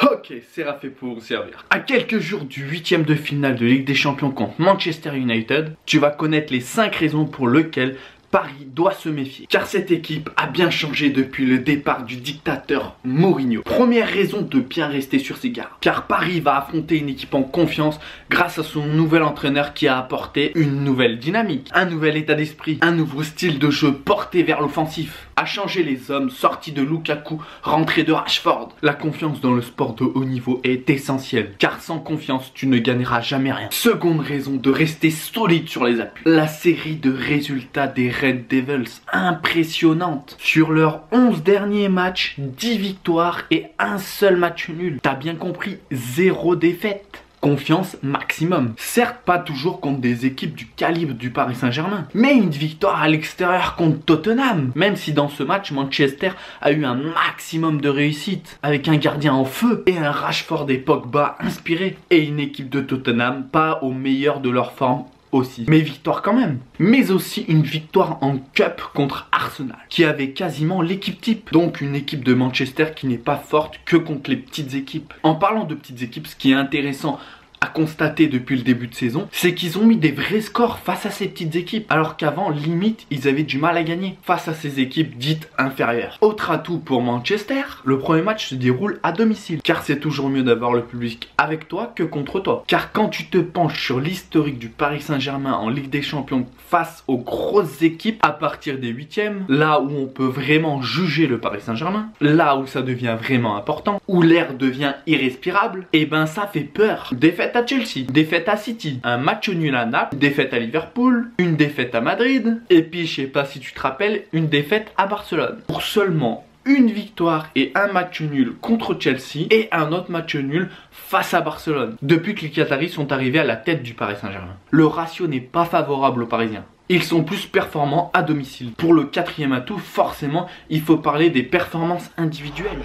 Ok, Serra fait pour vous servir. À quelques jours du 8e de finale de Ligue des Champions contre Manchester United, tu vas connaître les 5 raisons pour lesquelles Paris doit se méfier. Car cette équipe a bien changé depuis le départ du dictateur Mourinho. Première raison de bien rester sur ses gardes. Car Paris va affronter une équipe en confiance grâce à son nouvel entraîneur qui a apporté une nouvelle dynamique, un nouvel état d'esprit, un nouveau style de jeu porté vers l'offensif. A changé les hommes sortis de Lukaku, rentrés de Rashford. La confiance dans le sport de haut niveau est essentielle. Car sans confiance, tu ne gagneras jamais rien. Seconde raison de rester solide sur les appuis. La série de résultats des Red Devils impressionnante. Sur leurs 11 derniers matchs, 10 victoires et un seul match nul. T'as bien compris, 0 défaite. Confiance maximum. Certes pas toujours contre des équipes du calibre du Paris Saint-Germain, mais une victoire à l'extérieur contre Tottenham. Même si dans ce match, Manchester a eu un maximum de réussite, avec un gardien en feu et un Rashford et Pogba inspirés. Et une équipe de Tottenham pas au meilleur de leur forme aussi. Mais victoire quand même. Mais aussi une victoire en Cup contre Arsenal, qui avait quasiment l'équipe type. Donc une équipe de Manchester qui n'est pas forte que contre les petites équipes. En parlant de petites équipes, ce qui est intéressant à constater depuis le début de saison, c'est qu'ils ont mis des vrais scores face à ces petites équipes, alors qu'avant, limite, ils avaient du mal à gagner face à ces équipes dites inférieures. Autre atout pour Manchester, le premier match se déroule à domicile, car c'est toujours mieux d'avoir le public avec toi que contre toi. Car quand tu te penches sur l'historique du Paris Saint-Germain en Ligue des Champions face aux grosses équipes, à partir des 8e, là où on peut vraiment juger le Paris Saint-Germain, là où ça devient vraiment important, où l'air devient irrespirable, et ben ça fait peur. Défaite à Chelsea, défaite à City, un match nul à Naples, défaite à Liverpool, une défaite à Madrid, et puis je sais pas si tu te rappelles, une défaite à Barcelone. Pour seulement une victoire et un match nul contre Chelsea et un autre match nul face à Barcelone. Depuis que les Qataris sont arrivés à la tête du Paris Saint-Germain. Le ratio n'est pas favorable aux Parisiens. Ils sont plus performants à domicile. Pour le 4e atout, forcément, il faut parler des performances individuelles.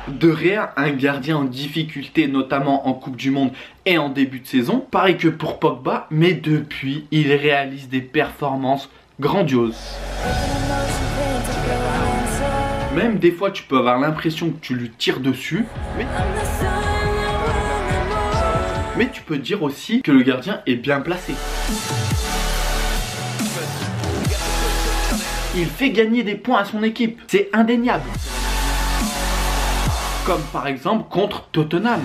De rien, un gardien en difficulté, notamment en Coupe du Monde et en début de saison. Pareil que pour Pogba, mais depuis, il réalise des performances grandioses. Même des fois, tu peux avoir l'impression que tu lui tires dessus, mais tu peux dire aussi que le gardien est bien placé. Il fait gagner des points à son équipe, c'est indéniable. Comme par exemple contre Tottenham,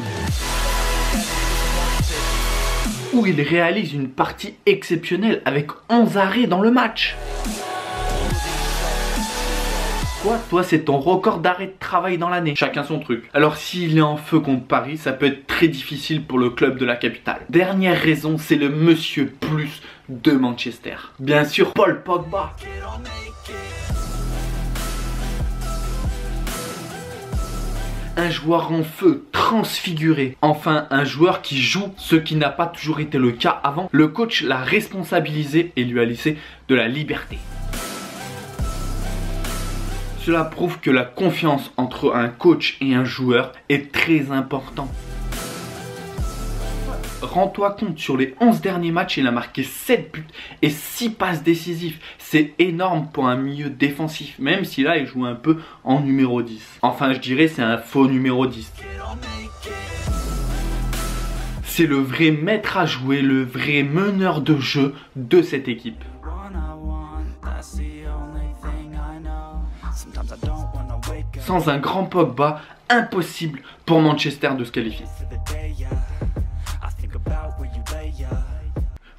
où il réalise une partie exceptionnelle avec 11 arrêts dans le match. Quoi, toi c'est ton record d'arrêt de travail dans l'année. Chacun son truc. Alors s'il est en feu contre Paris, ça peut être très difficile pour le club de la capitale. Dernière raison, c'est le monsieur plus de Manchester. Bien sûr, Paul Pogba. Un joueur en feu, transfiguré. Enfin, un joueur qui joue, ce qui n'a pas toujours été le cas avant. Le coach l'a responsabilisé et lui a laissé de la liberté. Cela prouve que la confiance entre un coach et un joueur est très importante. Rends-toi compte, sur les 11 derniers matchs, il a marqué 7 buts et 6 passes décisives. C'est énorme pour un milieu défensif, même si là, il joue un peu en numéro 10. Enfin, je dirais, c'est un faux numéro 10. C'est le vrai maître à jouer, le vrai meneur de jeu de cette équipe. Sans un grand Pogba, impossible pour Manchester de se qualifier.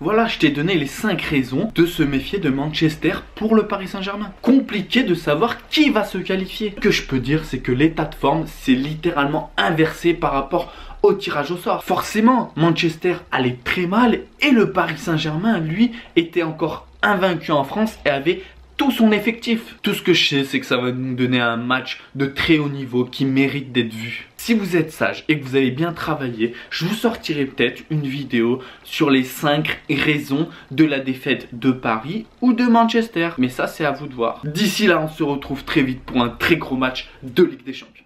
Voilà, je t'ai donné les 5 raisons de se méfier de Manchester pour le Paris Saint-Germain. Compliqué de savoir qui va se qualifier. Ce que je peux dire, c'est que l'état de forme s'est littéralement inversé par rapport au tirage au sort. Forcément, Manchester allait très mal et le Paris Saint-Germain, lui, était encore invaincu en France et avait tout son effectif. Tout ce que je sais, c'est que ça va nous donner un match de très haut niveau qui mérite d'être vu. Si vous êtes sage et que vous avez bien travaillé, je vous sortirai peut-être une vidéo sur les 5 raisons de la défaite de Paris ou de Manchester. Mais ça, c'est à vous de voir. D'ici là, on se retrouve très vite pour un très gros match de Ligue des Champions.